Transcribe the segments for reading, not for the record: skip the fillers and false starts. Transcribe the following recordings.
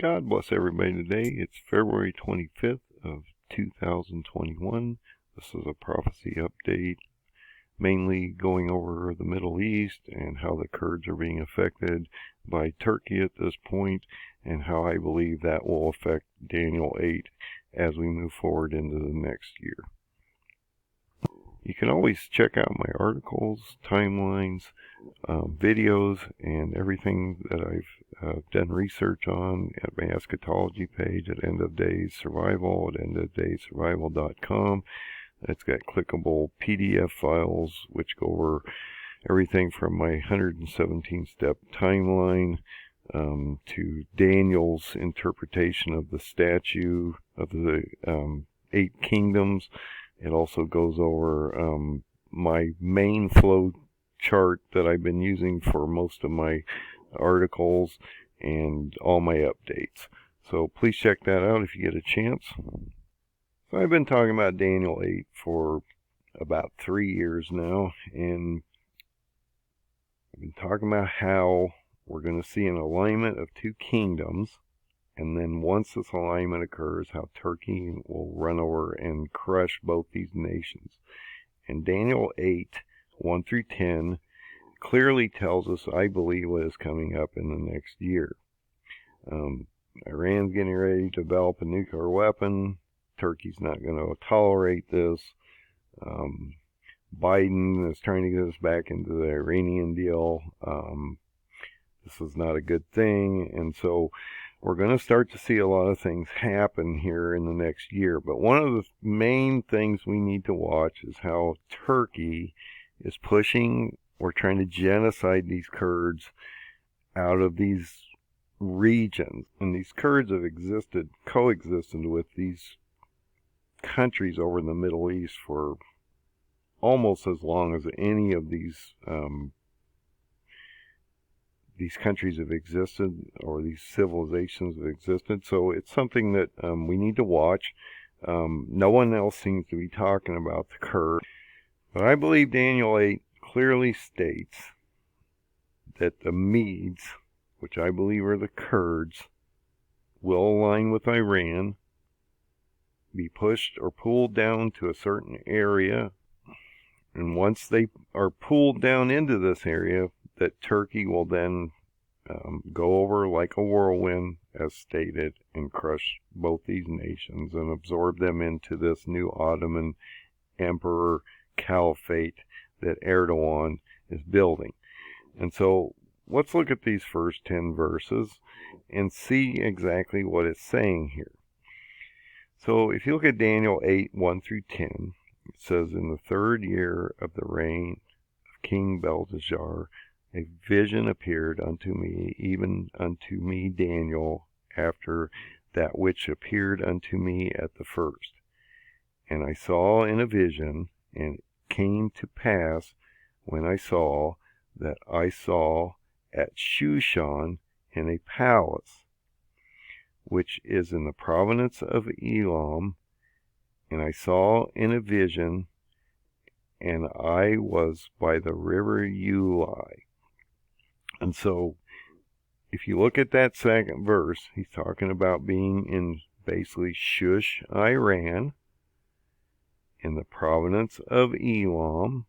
God bless everybody today. It's February 25th of 2021. This is a prophecy update, mainly going over the Middle East and how the Kurds are being affected by Turkey at this point, and how I believe that will affect Daniel 8 as we move forward into the next year. You can always check out my articles, timelines, videos, and everything that I've done research on at my eschatology page at End of Days Survival at endofdayssurvival.com. It's got clickable PDF files which go over everything from my 117-step timeline to Daniel's interpretation of the statue of the 8 kingdoms. It also goes over my main flow chart that I've been using for most of my articles and all my updates. So please check that out if you get a chance. So I've been talking about Daniel 8 for about 3 years now, and I've been talking about how we're going to see an alignment of 2 kingdoms. And then once this alignment occurs, how Turkey will run over and crush both these nations. And Daniel 8, 1 through 10, clearly tells us, I believe, what is coming up in the next year. Iran's getting ready to develop a nuclear weapon. Turkey's not going to tolerate this. Biden is trying to get us back into the Iranian deal. This is not a good thing. And so we're going to start to see a lot of things happen here in the next year. But one of the main things we need to watch is how Turkey is pushing or trying to genocide these Kurds out of these regions. And these Kurds have coexisted with these countries over in the Middle East for almost as long as any of these countries have existed, or these civilizations have existed. So it's something that we need to watch. No one else seems to be talking about the Kurds. But I believe Daniel 8 clearly states that the Medes, which I believe are the Kurds, will align with Iran, be pushed or pulled down to a certain area. And once they are pulled down into this area, that Turkey will then go over like a whirlwind, as stated, and crush both these nations and absorb them into this new Ottoman Empire Caliphate that Erdogan is building. And so let's look at these first 10 verses and see exactly what it's saying here. So if you look at Daniel 8, 1 through 10, it says, "In the 3rd year of the reign of King Belteshazzar, a vision appeared unto me, even unto me Daniel, after that which appeared unto me at the first. And I saw in a vision, and it came to pass, when I saw, that I saw at Shushan in a palace, which is in the province of Elam, and I saw in a vision, and I was by the river Ulai." And so, if you look at that second verse, he's talking about being in basically Shush, Iran, in the province of Elam,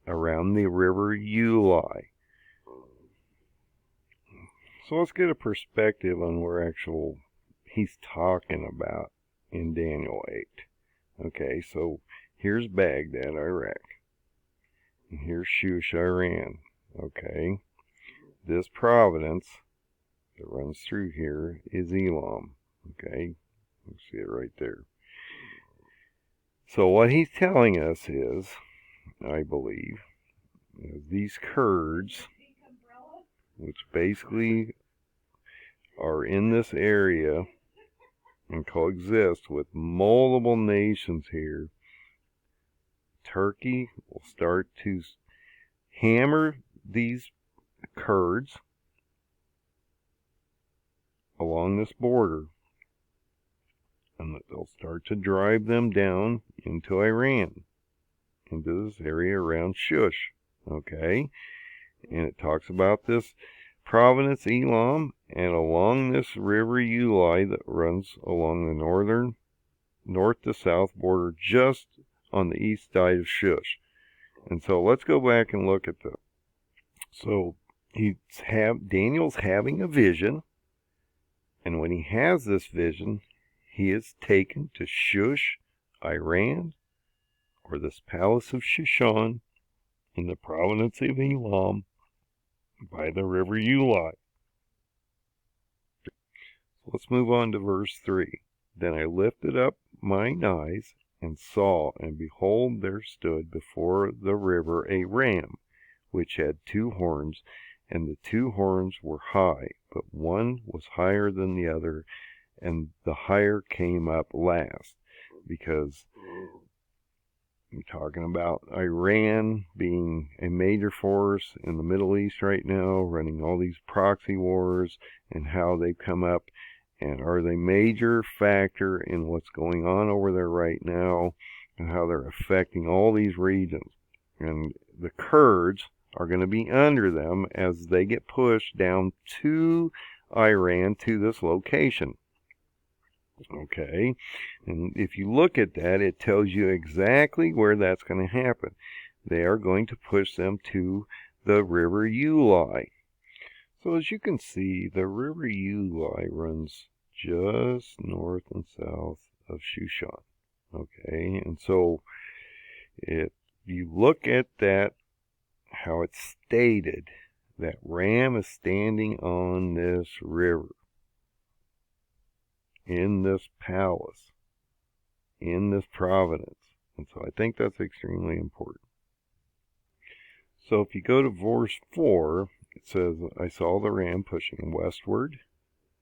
around the river Ulai. So let's get a perspective on where he's talking about in Daniel 8. Okay, so here's Baghdad, Iraq. And here's Shush, Iran. Okay, this province that runs through here is Elam. Okay, you see it right there. So what he's telling us is, I believe, is these Kurds, which basically are in this area and coexist with multiple nations here, Turkey will start to hammer these Kurds along this border, and that they'll start to drive them down into Iran, into this area around Shush. Okay, and it talks about this providence Elam, and along this river Ulai that runs along the north to south border just on the east side of Shush. And so let's go back and look at this. So Daniel's having a vision, and when he has this vision, he is taken to Shush, Iran, or this palace of Shushan in the province of Elam by the river Ulai. Let's move on to verse 3. Then I lifted up mine eyes and saw, and behold, there stood before the river a ram, which had 2 horns, and the 2 horns were high, but one was higher than the other, and the higher came up last, because I'm talking about Iran being a major force in the Middle East right now, running all these proxy wars, and how they've come up and are they major factor in what's going on over there right now, and how they're affecting all these regions. And the Kurds are going to be under them as they get pushed down to Iran, to this location. Okay, and if you look at that, it tells you exactly where that's going to happen. They are going to push them to the river Ulai. So as you can see, the river Ulai runs just north and south of Shushan. Okay, and so if you look at that, how it's stated, that ram is standing on this river, in this palace, in this providence. And so I think that's extremely important. So if you go to verse 4, it says, I saw the ram pushing westward,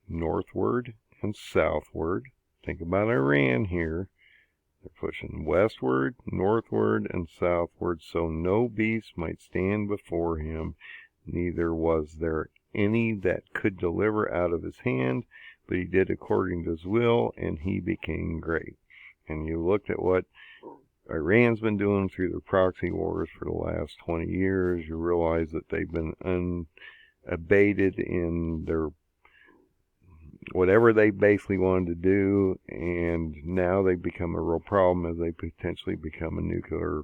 northward, and southward. Think about Iran here. They're pushing westward, northward, and southward, so no beast might stand before him, neither was there any that could deliver out of his hand, but he did according to his will, and he became great. And you looked at what Iran's been doing through their proxy wars for the last 20 years, you realize that they've been unabated in their whatever they basically wanted to do, and now they've become a real problem as they potentially become a nuclear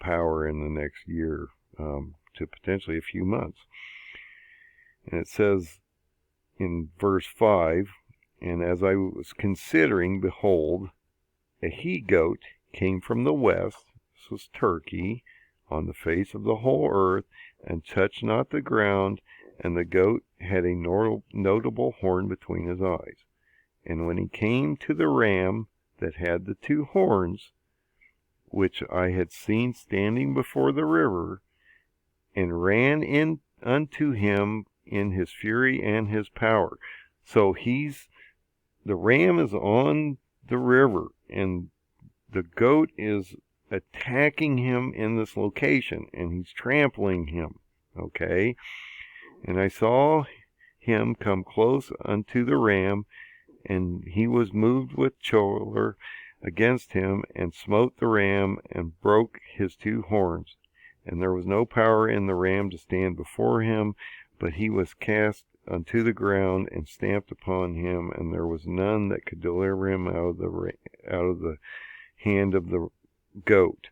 power in the next year to potentially a few months. And it says in verse 5, and as I was considering, behold, a he-goat came from the west, this was Turkey, on the face of the whole earth, and touched not the ground, and the goat had a notable horn between his eyes. And when he came to the ram that had the 2 horns, which I had seen standing before the river, and ran in unto him in his fury and his power. So the ram is on the river, and the goat is attacking him in this location, and he's trampling him. Okay? And I saw him come close unto the ram, and he was moved with choler against him, and smote the ram, and broke his 2 horns. And there was no power in the ram to stand before him, but he was cast unto the ground, and stamped upon him, and there was none that could deliver him out of the hand of the goat.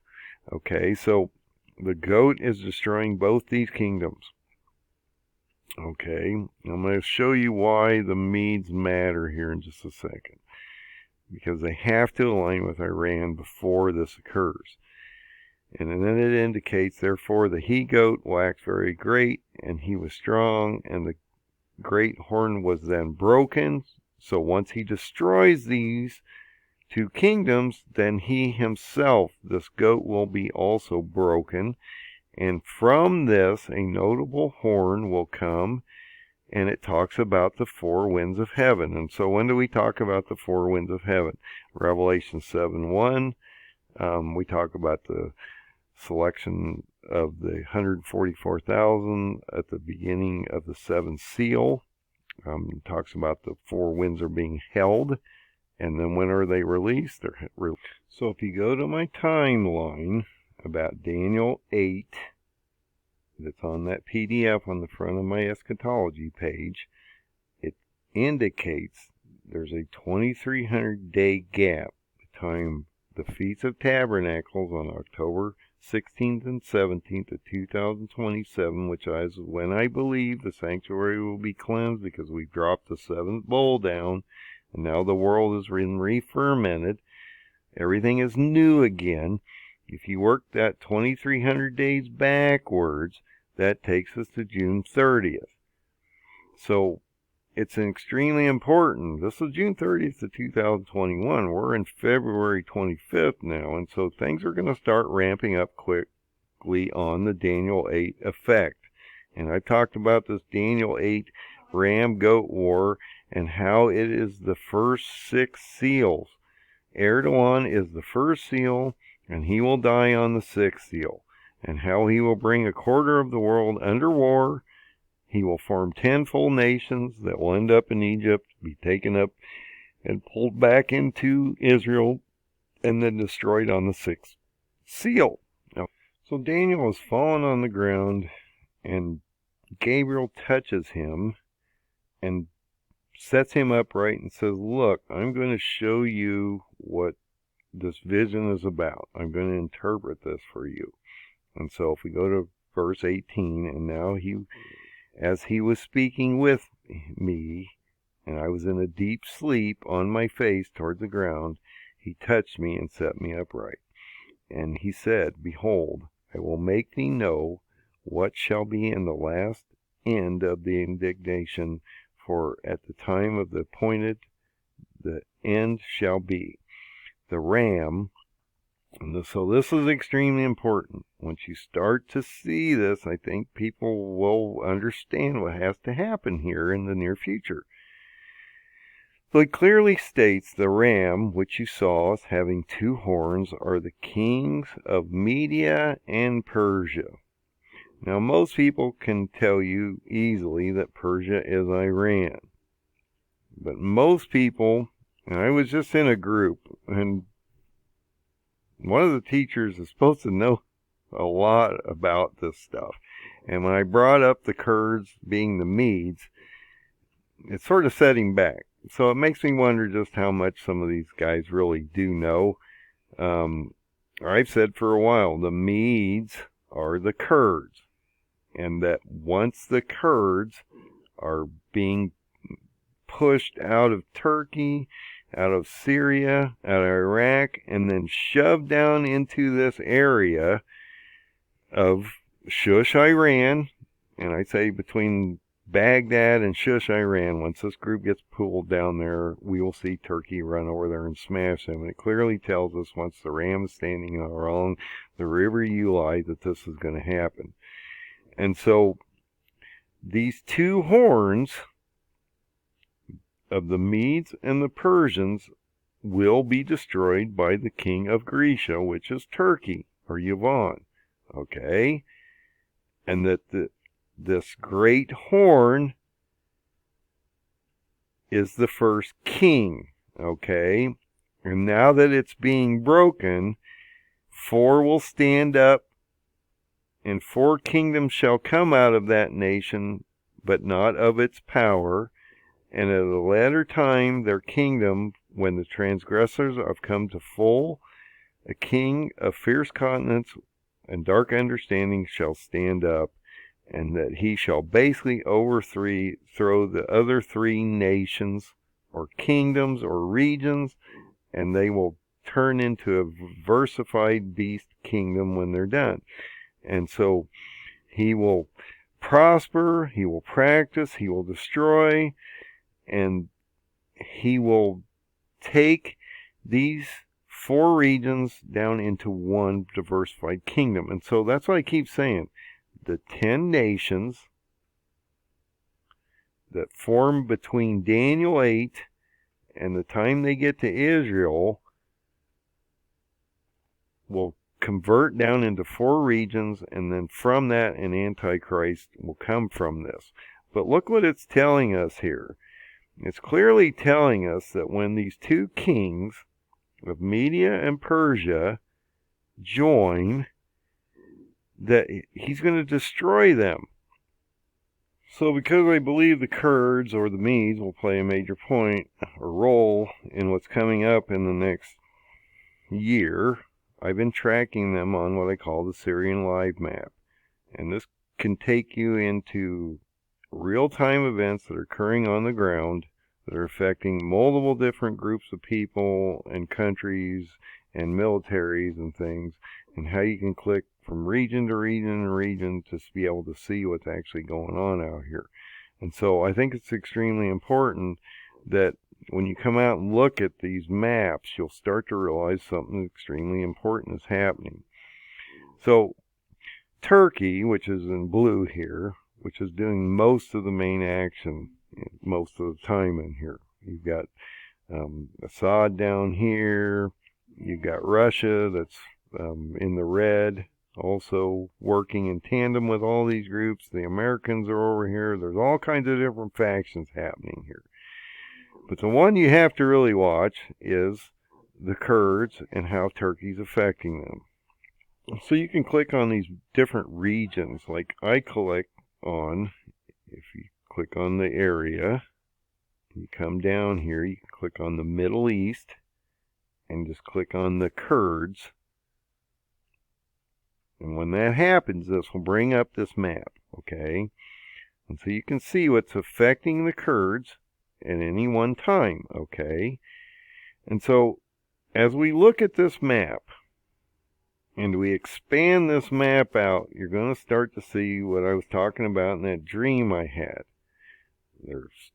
Okay, so the goat is destroying both these kingdoms. Okay, I'm going to show you why the Medes matter here in just a second. Because they have to align with Iran before this occurs. And then it indicates, therefore, the he-goat waxed very great, and he was strong, and the great horn was then broken. So once he destroys these 2 kingdoms, then he himself, this goat, will be also broken. And from this, a notable horn will come, and it talks about the 4 winds of heaven. And so when do we talk about the 4 winds of heaven? Revelation 7:1, we talk about the selection of the 144,000 at the beginning of the 7th seal. It talks about the 4 winds are being held, and then when are they released? So if you go to my timeline about Daniel 8, that's on that PDF on the front of my eschatology page, it indicates there's a 2,300-day gap between the Feast of Tabernacles on October 16th and 17th of 2027, which is when I believe the sanctuary will be cleansed because we dropped the seventh bowl down, and now the world is re-fermented. Everything is new again. If you work that 2,300 days backwards, that takes us to June 30th. So it's extremely important. This is June 30th of 2021. We're in February 25th now, and so things are going to start ramping up quickly on the Daniel 8 effect. And I've talked about this Daniel 8 ram-goat war and how it is the first 6 seals. Erdogan is the first seal, and he will die on the 6th seal, and how he will bring a quarter of the world under war. He will form 10 full nations that will end up in Egypt, be taken up and pulled back into Israel, and then destroyed on the 6th seal. Now, so Daniel has fallen on the ground, and Gabriel touches him and sets him upright and says, look, I'm going to show you what this vision is about. I'm going to interpret this for you. And so if we go to verse 18, and now as he was speaking with me, and I was in a deep sleep on my face toward the ground, he touched me and set me upright. And he said, behold, I will make thee know what shall be in the last end of the indignation, for at the time of the appointed the end shall be. The ram, so this is extremely important. Once you start to see this, I think people will understand what has to happen here in the near future. So it clearly states the ram, which you saw as having 2 horns, are the kings of Media and Persia. Now, most people can tell you easily that Persia is Iran. But most people, and I was just in a group, and one of the teachers is supposed to know a lot about this stuff. And when I brought up the Kurds being the Medes, it sort of set him back. So it makes me wonder just how much some of these guys really do know. I've said for a while, the Medes are the Kurds. And that once the Kurds are being pushed out of Turkey, out of Syria, out of Iraq, and then shoved down into this area of Shush, Iran, and I say between Baghdad and Shush, Iran, once this group gets pulled down there, we will see Turkey run over there and smash them. And it clearly tells us once the ram is standing along the river Ulai that this is going to happen. And so these 2 horns of the Medes and the Persians will be destroyed by the king of Grecia, which is Turkey, or Yavon. Okay? And that this great horn is the first king. Okay? And now that it's being broken, 4 will stand up, and 4 kingdoms shall come out of that nation, but not of its power. And at a latter time their kingdom, when the transgressors have come to full, a king of fierce countenance and dark understanding shall stand up, and that he shall basically overthrow the other 3 nations or kingdoms or regions, and they will turn into a versified beast kingdom when they're done. And so he will prosper, he will practice, he will destroy, and he will take these 4 regions down into one diversified kingdom. And so that's what I keep saying. The 10 nations that form between Daniel 8 and the time they get to Israel will convert down into 4 regions, and then from that an Antichrist will come from this. But look what it's telling us here. It's clearly telling us that when these 2 kings of Media and Persia join, that he's going to destroy them. So because I believe the Kurds or the Medes will play a major point or role in what's coming up in the next year, I've been tracking them on what I call the Syrian Live Map. And this can take you into real-time events that are occurring on the ground that are affecting multiple different groups of people and countries and militaries and things, and how you can click from region to region and region to be able to see what's actually going on out here. And so I think it's extremely important that when you come out and look at these maps, you'll start to realize something extremely important is happening. So Turkey, which is in blue here, which is doing most of the main action most of the time in here. You've got Assad down here. You've got Russia that's in the red, also working in tandem with all these groups. The Americans are over here. There's all kinds of different factions happening here. But the one you have to really watch is the Kurds and how Turkey's affecting them. So you can click on these different regions, like I click on, if you click on the area, you come down here, you can click on the Middle East, and just click on the Kurds. And when that happens, this will bring up this map, okay? And so you can see what's affecting the Kurds at any one time, okay? And so as we look at this map, and we expand this map out, you're going to start to see what I was talking about in that dream I had. There's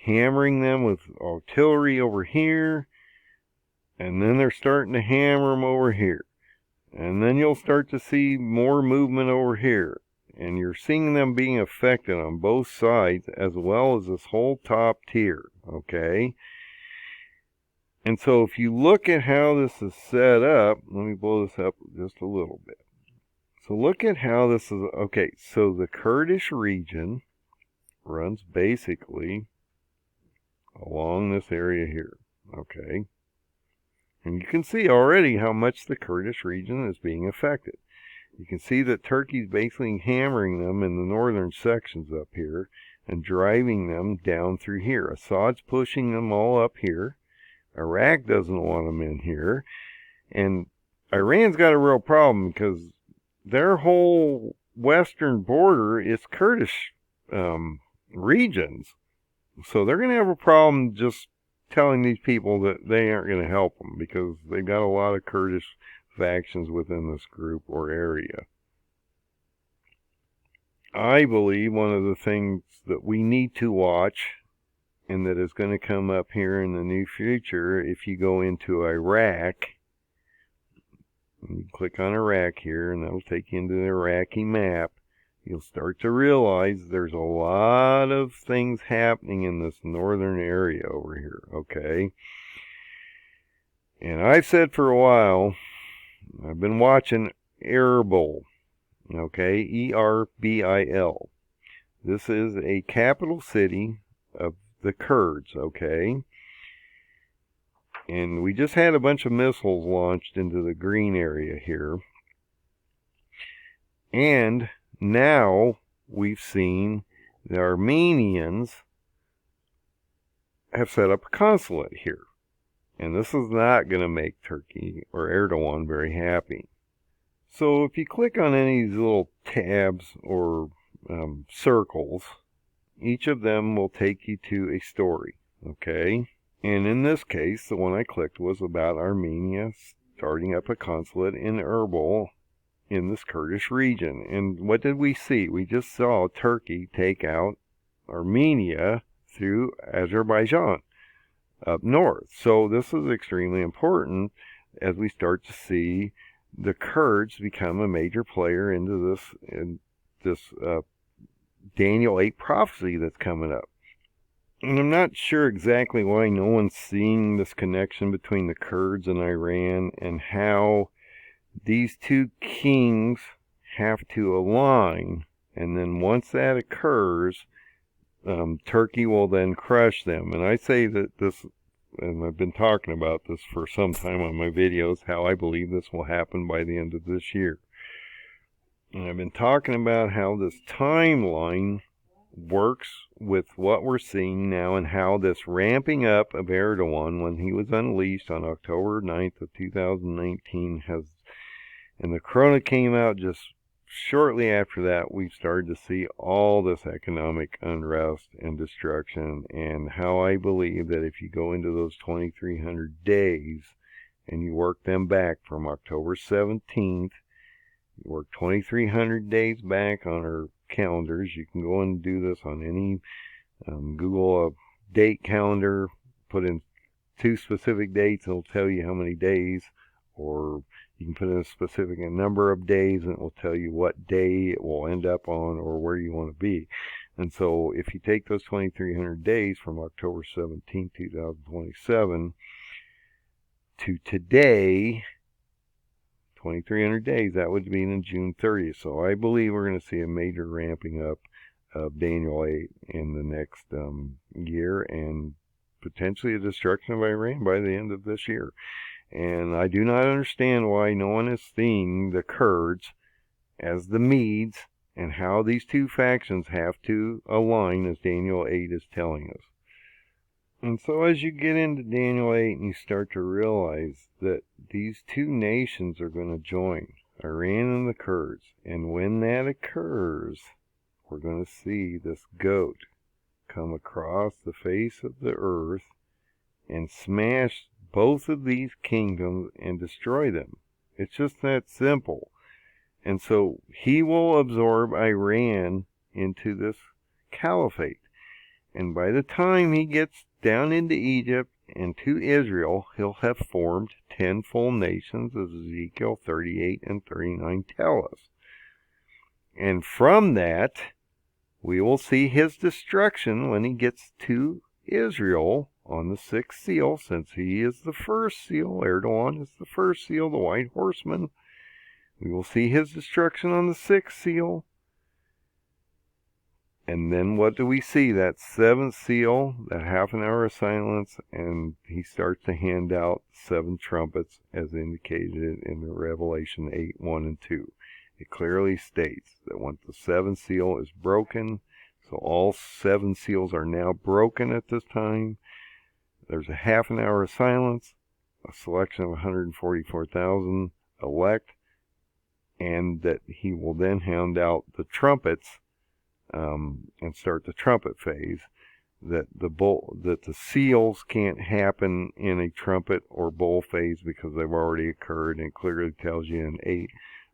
hammering them with artillery over here, and then they're starting to hammer them over here. And then you'll start to see more movement over here. And you're seeing them being affected on both sides, as well as this whole top tier, okay? And so if you look at how this is set up, let me blow this up just a little bit. So look at how this is, okay, so the Kurdish region runs basically along this area here, okay? And you can see already how much the Kurdish region is being affected. You can see that Turkey's basically hammering them in the northern sections up here and driving them down through here. Assad's pushing them all up here. Iraq doesn't want them in here. And Iran's got a real problem because their whole western border is Kurdish regions. So they're going to have a problem just telling these people that they aren't going to help them because they've got a lot of Kurdish factions within this group or area. I believe one of the things that we need to watch, and that is going to come up here in the near future, if you go into Iraq, you click on Iraq here, and that'll take you into the Iraqi map, you'll start to realize there's a lot of things happening in this northern area over here, okay? And I've said for a while, I've been watching Erbil, okay, E-R-B-I-L. This is a capital city of the Kurds, okay? And we just had a bunch of missiles launched into the green area here. And now we've seen the Armenians have set up a consulate here. And this is not going to make Turkey or Erdogan very happy. So if you click on any of these little tabs or circles, each of them will take you to a story, okay? And in this case, the one I clicked was about Armenia starting up a consulate in Erbil in this Kurdish region. And what did we see? We just saw Turkey take out Armenia through Azerbaijan up north. So this is extremely important as we start to see the Kurds become a major player into this Daniel 8 prophecy that's coming up. And I'm not sure exactly why no one's seeing this connection between the Kurds and Iran and how these two kings have to align. And then once that occurs, Turkey will then crush them. And I say that this, and I've been talking about this for some time on my videos, how I believe this will happen by the end of this year. And I've been talking about how this timeline works with what we're seeing now, and how this ramping up of Erdogan when he was unleashed on October 9th of 2019 has, and the corona came out just shortly after that, we've started to see all this economic unrest and destruction, and how I believe that if you go into those 2,300 days and you work them back from October 17th, you work 2,300 days back on our calendars. You can go and do this on any Google a date calendar, put in 2 specific dates, it'll tell you how many days, or you can put in a specific number of days and it will tell you what day it will end up on or where you want to be. And so if you take those 2,300 days from October 17, 2027 to today, 2,300 days, that would be in June 30th. So I believe we're going to see a major ramping up of Daniel 8 in the next year, and potentially a destruction of Iran by the end of this year. And I do not understand why no one is seeing the Kurds as the Medes, and how these two factions have to align, as Daniel 8 is telling us. And so as you get into Daniel 8 and you start to realize that these two nations are going to join, Iran and the Kurds, and when that occurs, we're going to see this goat come across the face of the earth and smash both of these kingdoms and destroy them. It's just that simple. And so he will absorb Iran into this caliphate. And by the time he gets down into Egypt and to Israel, he'll have formed 10 full nations, as Ezekiel 38 and 39 tell us. And from that, we will see his destruction when he gets to Israel on the 6th seal, since he is the first seal. Erdogan is the first seal, the white horseman. We will see his destruction on the 6th seal. And then what do we see? That 7th seal, that half an hour of silence, and he starts to hand out 7 trumpets as indicated in the Revelation 8, 1 and 2. It clearly states that once the 7th seal is broken, so all 7 seals are now broken at this time, there's a half an hour of silence, a selection of 144,000 elect, and that he will then hand out the trumpets and start the trumpet phase. That the seals can't happen in a trumpet or bowl phase because they've already occurred, and it clearly tells you in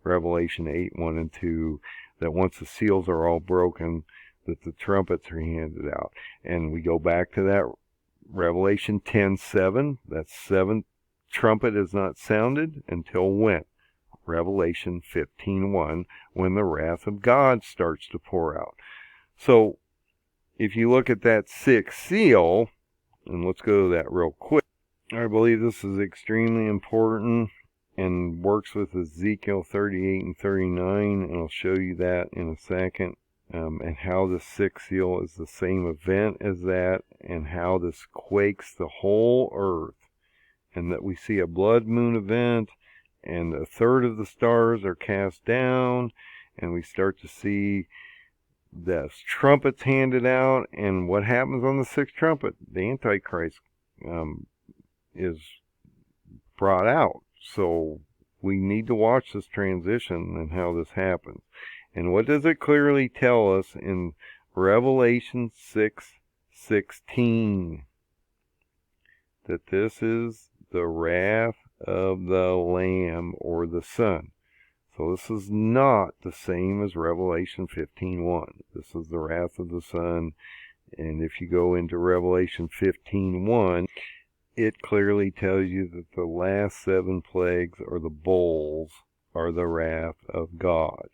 Revelation 8, 1 and 2, that once the seals are all broken, that the trumpets are handed out. And we go back to that Revelation 10:7, that 7th trumpet is not sounded until when? Revelation 15:1, when the wrath of God starts to pour out. So if you look at that 6th seal, and let's go to that real quick, I believe this is extremely important and works with Ezekiel 38 and 39, and I'll show you that in a second, and how the 6th seal is the same event as that, and how this quakes the whole earth, and that we see a blood moon event, and 1/3 of the stars are cast down, and we start to see the trumpets handed out. And what happens on the 6th trumpet? The Antichrist is brought out. So we need to watch this transition and how this happens. And what does it clearly tell us in Revelation 6:16? That this is the wrath of the Lamb, or the Son. So this is not the same as Revelation 15:1. This is the wrath of the Son. And if you go into Revelation 15:1, it clearly tells you that the last 7 plagues, or the bowls, are the wrath of God.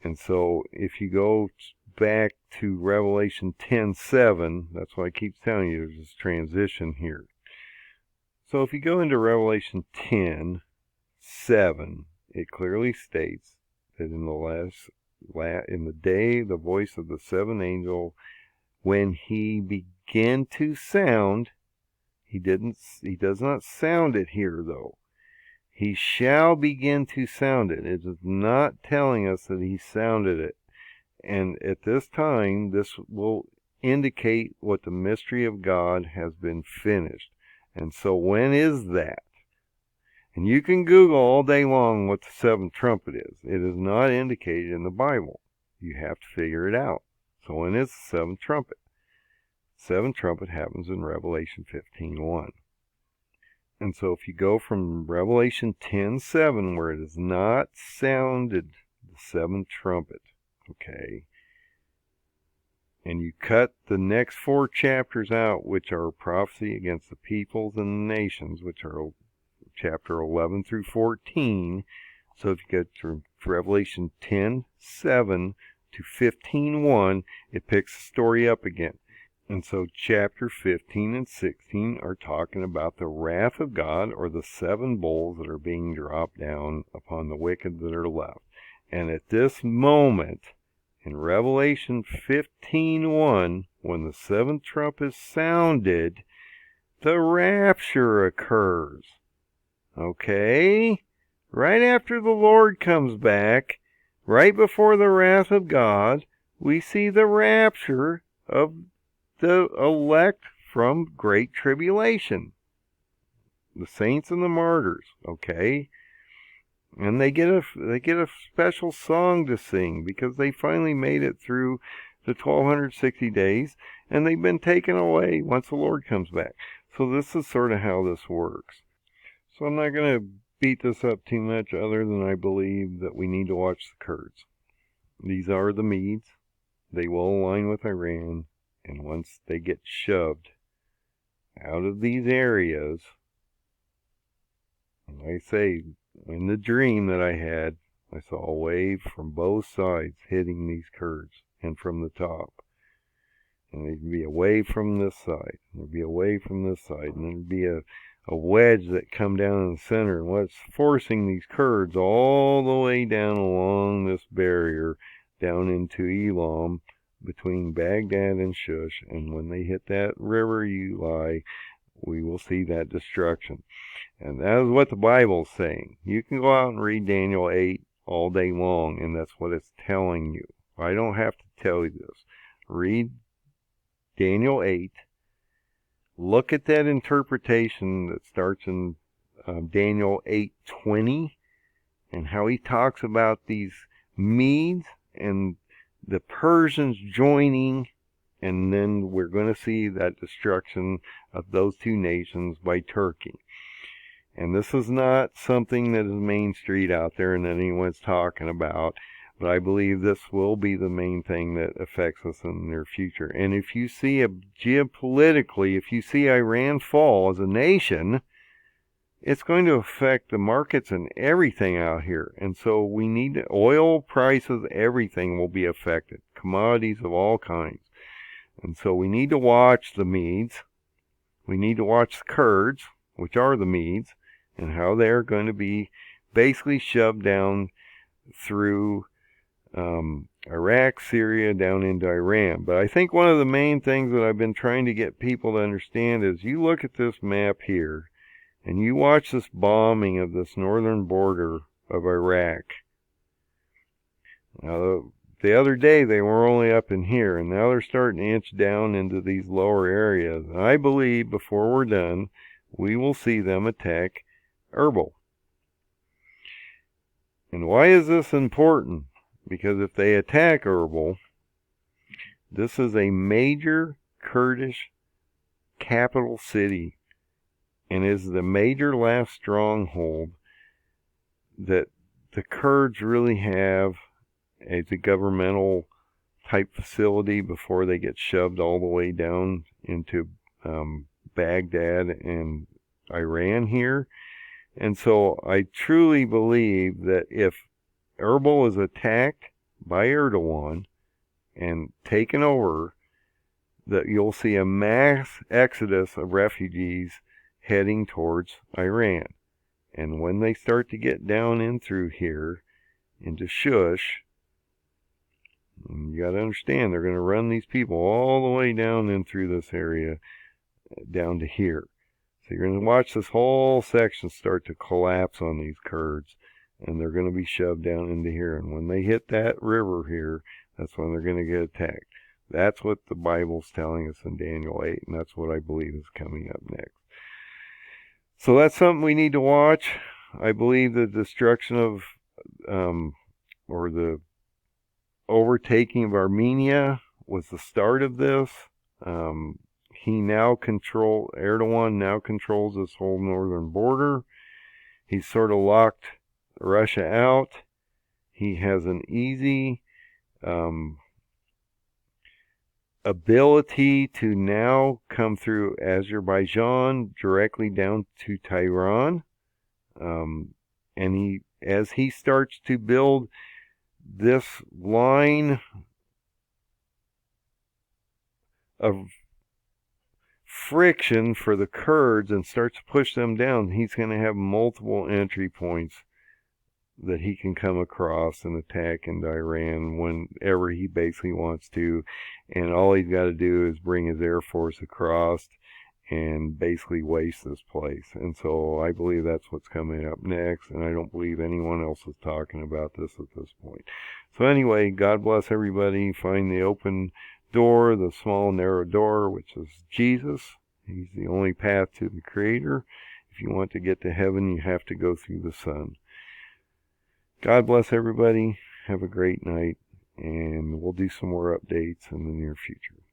And so if you go back to Revelation 10:7, that's why I keep telling you there's this transition here. So if you go into Revelation 10:7, it clearly states that in the day, the voice of the 7th angel, when he began to sound, he does not sound it here though. He shall begin to sound it. It is not telling us that he sounded it. And at this time, this will indicate what the mystery of God has been finished. And so when is that? And you can Google all day long what the seventh trumpet is. It is not indicated in the Bible. You have to figure it out. So when is the seventh trumpet? Seventh trumpet happens in Revelation 15:1. And so if you go from Revelation 10:7, where it is not sounded the seventh trumpet, okay, and you cut the next 4 chapters out, which are prophecy against the peoples and the nations, which are chapter 11 through 14. So if you go through Revelation 10:7 to 15:1, it picks the story up again. And so chapter 15 and 16 are talking about the wrath of God, or the 7 bowls that are being dropped down upon the wicked that are left. And at this moment, in Revelation 15:1, when the 7th trump is sounded, the rapture occurs. Okay? Right after the Lord comes back, right before the wrath of God, we see the rapture of the elect from great tribulation. The saints and the martyrs, okay? And they get a special song to sing because they finally made it through the 1260 days, and they've been taken away once the Lord comes back. So this is sort of how this works. So I'm not going to beat this up too much, other than I believe that we need to watch the Kurds. These are the Medes. They will align with Iran, and once they get shoved out of these areas, and I say, in the dream that I had, I saw a wave from both sides hitting these Kurds, and from the top. And there'd be a wave from this side, and there'd be a wave from this side, and there'd be a wedge that come down in the center. And what's forcing these Kurds all the way down along this barrier, down into Elam, between Baghdad and Shush. And when they hit that river Ulai, we will see that destruction. And that is what the Bible's saying. You can go out and read Daniel 8 all day long, and that's what it's telling you. I don't have to tell you this. Read Daniel 8. Look at that interpretation that starts in Daniel 8:20, and how he talks about these Medes and the Persians joining, and then we're going to see that destruction of those 2 nations by Turkey. And this is not something that is Main Street out there and that anyone's talking about, but I believe this will be the main thing that affects us in the near future. And if you see geopolitically, if you see Iran fall as a nation, it's going to affect the markets and everything out here. And so we need oil prices, everything will be affected, commodities of all kinds. And so we need to watch the Medes. We need to watch the Kurds, which are the Medes, and how they're going to be basically shoved down through Iraq, Syria, down into Iran. But I think one of the main things that I've been trying to get people to understand is, you look at this map here, and you watch this bombing of this northern border of Iraq. Now, the other day they were only up in here, and now they're starting to inch down into these lower areas. And I believe before we're done, we will see them attack Erbil. And why is this important? Because if they attack Erbil, this is a major Kurdish capital city, and is the major last stronghold that the Kurds really have as a governmental type facility before they get shoved all the way down into Baghdad and Iran here. And so I truly believe that if Erbil is attacked by Erdogan and taken over, that you'll see a mass exodus of refugees heading towards Iran. And when they start to get down in through here into Shush, you got to understand, they're going to run these people all the way down in through this area down to here. So you're going to watch this whole section start to collapse on these Kurds, and they're going to be shoved down into here. And when they hit that river here, that's when they're going to get attacked. That's what the Bible's telling us in Daniel 8, and that's what I believe is coming up next. So that's something we need to watch. I believe the destruction of, or the overtaking of Armenia was the start of this. Erdogan now controls this whole northern border. He's sort of locked Russia out. He has an easy ability to now come through Azerbaijan directly down to Tehran. And as he starts to build this line of friction for the Kurds and starts to push them down, he's going to have multiple entry points that he can come across and attack into Iran whenever he basically wants to. And all he's got to do is bring his Air Force across and basically waste this place. And so I believe that's what's coming up next, and I don't believe anyone else is talking about this at this point. So anyway, God bless everybody. Find the open door, the small narrow door, which is Jesus. He's the only path to the Creator. If you want to get to heaven, you have to go through the Son. God bless everybody. Have a great night, and we'll do some more updates in the near future.